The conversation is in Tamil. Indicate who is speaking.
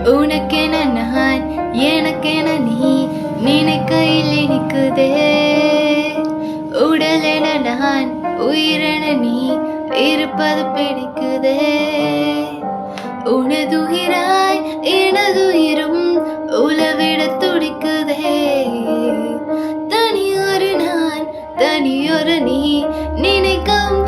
Speaker 1: உனக்கென நான் எனக்கென நீ நினைக்கையில் இனிக்குதே. உடலென நான் உயிரென நீ இருப்பது பிடிக்குதே. உனதுயிராய் எனதுயிரும் உலவிட துடிக்குதே. தனியொரு நான் தனியொரு நீ நினைக்கும்